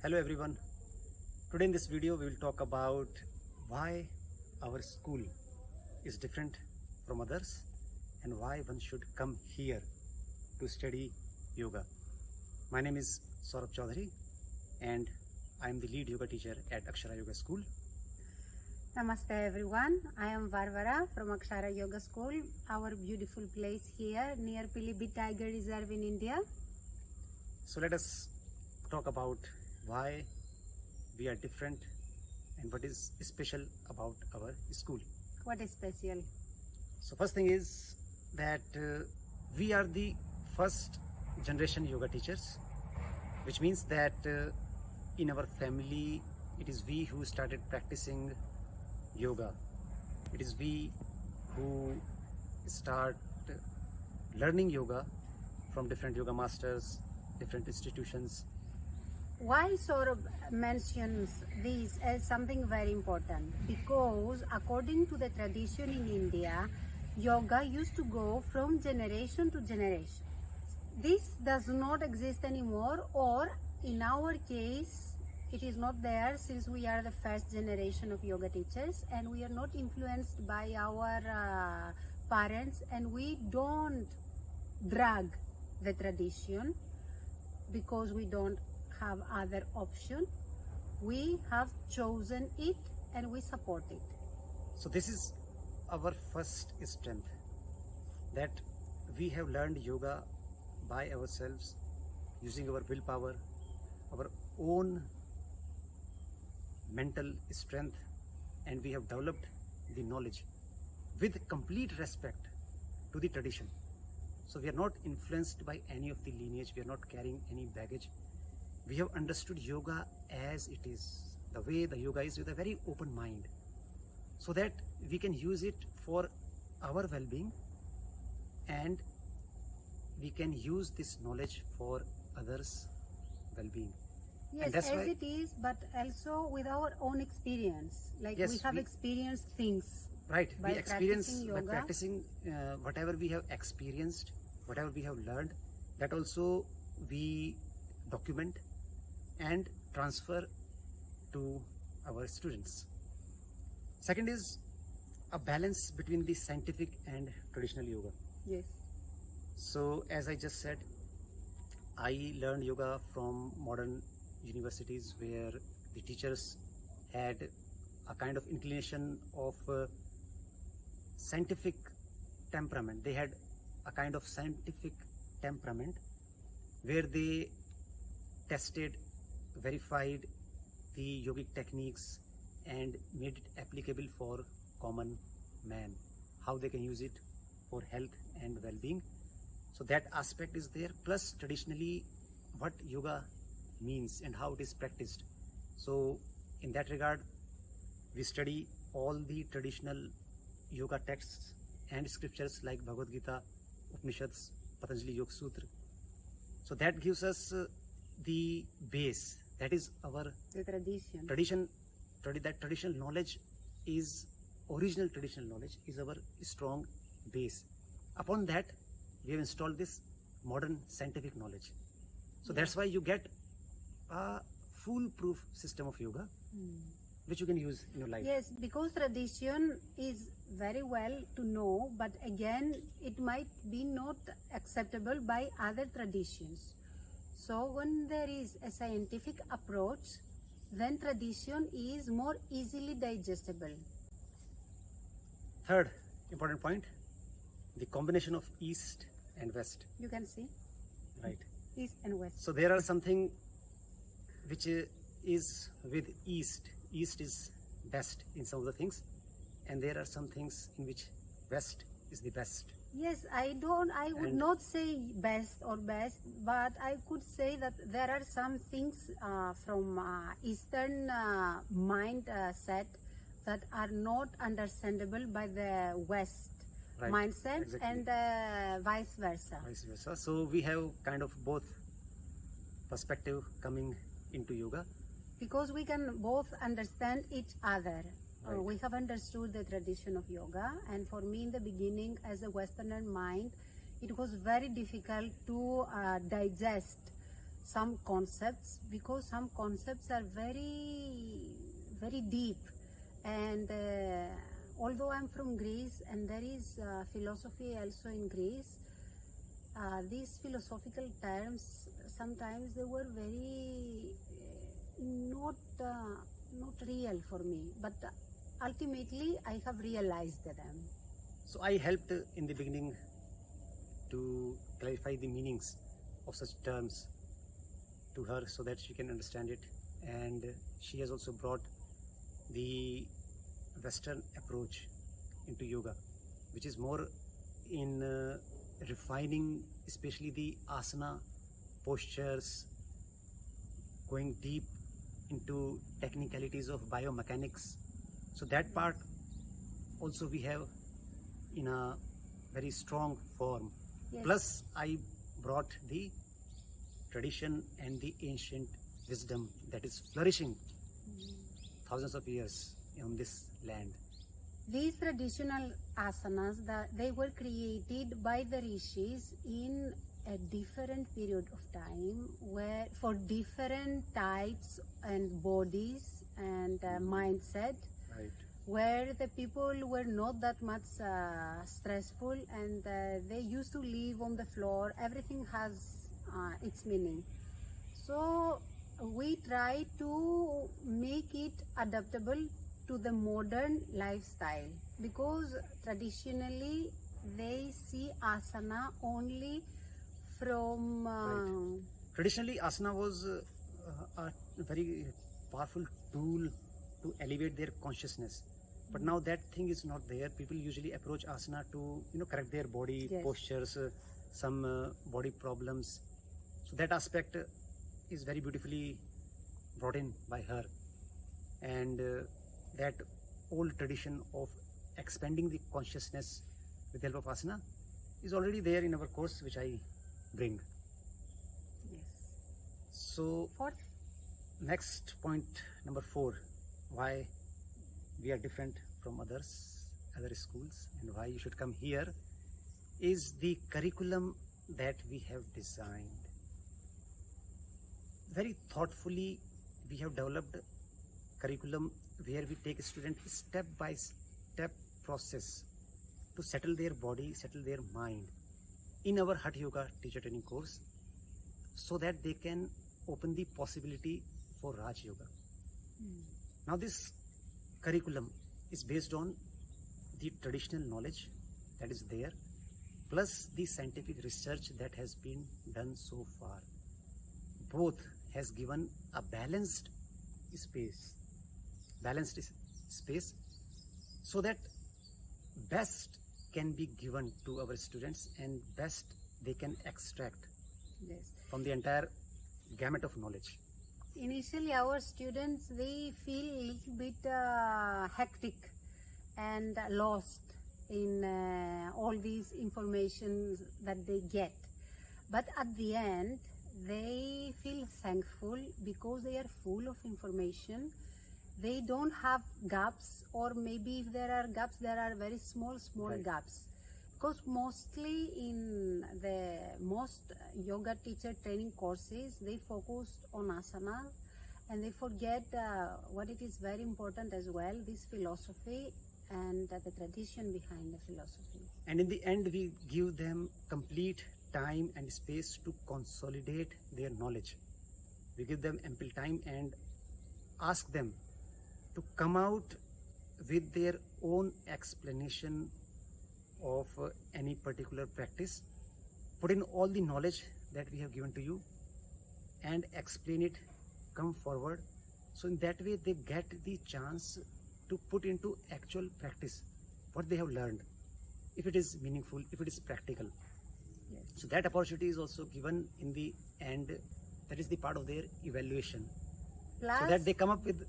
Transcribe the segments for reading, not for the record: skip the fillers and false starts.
Hello everyone. Today in this video we will talk about why our school is different from others and why one should come here to study yoga. My name is Saurabh Chaudhary and I am the lead yoga teacher at Akshara Yoga School. Namaste everyone. I am Varvara from Akshara Yoga School, our beautiful place here near Pilibhit Tiger Reserve in India. So let us talk about why we are different and what is special about our school. What is special? So first thing is that we are the first generation yoga teachers, which means that in our family it is we who started practicing yoga. It is we who start learning yoga from different yoga masters, different institutions. Why Saurabh mentions this as something very important? Because according to the tradition in India, yoga used to go from generation to generation. This does not exist anymore, or in our case, it is not there since we are the first generation of yoga teachers and we are not influenced by our parents, and we don't drag the tradition because we don't have other option. We have chosen it and we support it. So this is our first strength, that we have learned yoga by ourselves using our willpower, our own mental strength, and we have developed the knowledge with complete respect to the tradition. So we are not influenced by any of the lineage, we are not carrying any baggage. We have understood yoga as it is, the way the yoga is, with a very open mind, so that we can use it for our well-being and we can use this knowledge for others' well-being. Yes, as it is, but also with our own experience. Like Yes, we have we- experienced things. Right, By we experience practicing by yoga. practicing whatever we have experienced, whatever we have learned, that also we document and transfer to our students. Second is a balance between the scientific and traditional yoga. Yes. So as I just said, I learned yoga from modern universities where the teachers had a kind of inclination of scientific temperament. They had a kind of scientific temperament where they tested, verified the yogic techniques and made it applicable for common man, how they can use it for health and well-being. So that aspect is there, plus traditionally what yoga means and how it is practiced. So in that regard, we study all the traditional yoga texts and scriptures like Bhagavad Gita, Upanishads, Patanjali Yoga Sutra. So that gives us the base. That is our The tradition. tradition. That traditional knowledge is original. Traditional knowledge is our strong base. Upon that, we have installed this modern scientific knowledge. So that's why you get a foolproof system of yoga which you can use in your life. Yes, because tradition is very well to know, but again, it might be not acceptable by other traditions. So when there is a scientific approach, then tradition is more easily digestible. Third important point, the combination of East and West. You can see Right. east and west. So there are something which is with East. East is best in some of the things, and there are some things in which West is the best. Yes, I would And- not say best or best, but I could say that there are some things from Eastern mindset that are not understandable by the West Right, mindset, exactly. and vice versa. Vice versa. So we have kind of both perspective coming into yoga. Because we can both understand each other. Right. We have understood the tradition of yoga, and for me in the beginning, as a Westerner mind, it was very difficult to digest some concepts, because some concepts are very deep. And although I'm from Greece and there is philosophy also in Greece, these philosophical terms sometimes they were very not real for me, but ultimately I have realized them. So I helped in the beginning to clarify the meanings of such terms to her so that she can understand it, and she has also brought the Western approach into yoga, which is more in refining especially the asana postures, going deep into technicalities of biomechanics. So that part also we have in a very strong form. Yes. Plus I brought the tradition and the ancient wisdom that is flourishing thousands of years on this land. These traditional asanas, they were created by the rishis in a different period of time, where for different types and bodies and mindset, Right. where the people were not that much stressful, and they used to live on the floor. Everything has its meaning. So we try to make it adaptable to the modern lifestyle, because traditionally they see asana only from Right. Traditionally, asana was a very powerful tool to elevate their consciousness. But now that thing is not there. People usually approach asana to correct their body Yes. postures, some body problems. So that aspect is very beautifully brought in by her, and that old tradition of expanding the consciousness with the help of asana is already there in our course, which I bring. yes. So Fourth, next point, number 4, why we are different from other schools and why you should come here, is the curriculum that we have designed. Very thoughtfully we have developed curriculum where we take a student step by step process to settle their body, settle their mind in our Hatha Yoga teacher training course, so that they can open the possibility for Raj Yoga. Now this curriculum is based on the traditional knowledge that is there, plus the scientific research that has been done so far. Both has given a balanced space, so that best can be given to our students and best they can extract yes. from the entire gamut of knowledge. Initially, our students, they feel a little bit hectic and lost in all these information that they get. But at the end, they feel thankful because they are full of information. They don't have gaps, or maybe if there are gaps, there are very small Right. gaps. Because mostly in the most yoga teacher training courses, they focus on asana, and they forget what it is very important as well, this philosophy and the tradition behind the philosophy. And in the end, we give them complete time and space to consolidate their knowledge. We give them ample time and ask them to come out with their own explanation of any particular practice, put in all the knowledge that we have given to you and explain it, come forward. So in that way they get the chance to put into actual practice what they have learned, if it is meaningful, if it is practical. Yes. So that opportunity is also given in the end. That is the part of their evaluation, Plus, so that they come up with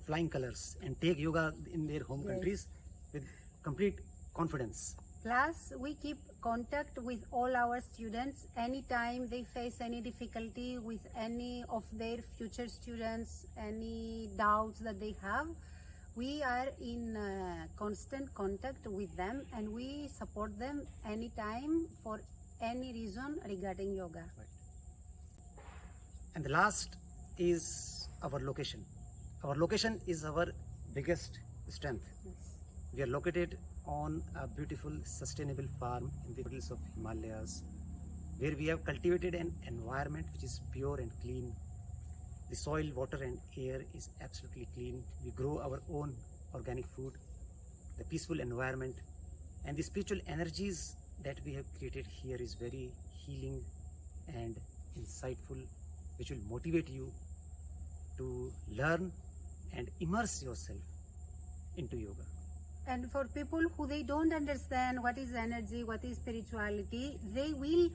flying colors and take yoga in their home Yes. countries with complete confidence. Plus, we keep contact with all our students anytime they face any difficulty with any of their future students, any doubts that they have. We are in constant contact with them, and we support them anytime for any reason regarding yoga. And the last is our location. Our location is our biggest strength. We are located on a beautiful sustainable farm in the foothills of Himalayas, where we have cultivated an environment which is pure and clean. The soil, water and air is absolutely clean. We grow our own organic food. The peaceful environment and the spiritual energies that we have created here is very healing and insightful, which will motivate you to learn and immerse yourself into yoga. And for people who they don't understand what is energy, what is spirituality, they will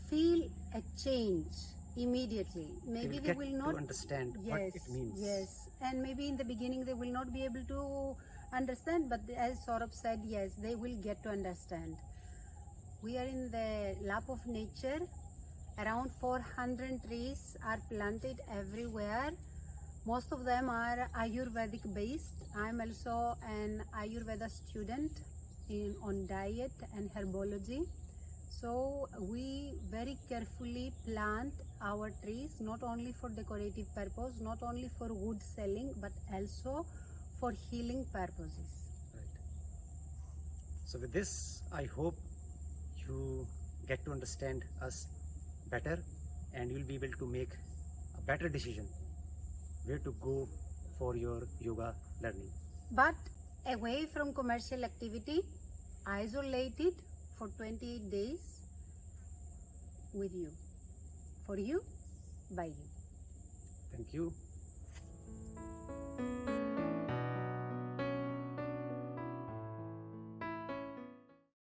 feel a change immediately. Maybe they get will not to understand what it means. Yes, and maybe in the beginning they will not be able to understand, but as Saurabh said, yes, they will get to understand. We are in the lap of nature. Around 400 trees are planted everywhere. Most of them are Ayurvedic based. I'm also an Ayurveda student on diet and herbology. So we very carefully plant our trees, not only for decorative purpose, not only for wood selling, but also for healing purposes. Right. So with this, I hope you get to understand us better and you'll be able to make a better decision where to go for your yoga learning. But away from commercial activity, isolated for 28 days with you, for you, by you. Thank you.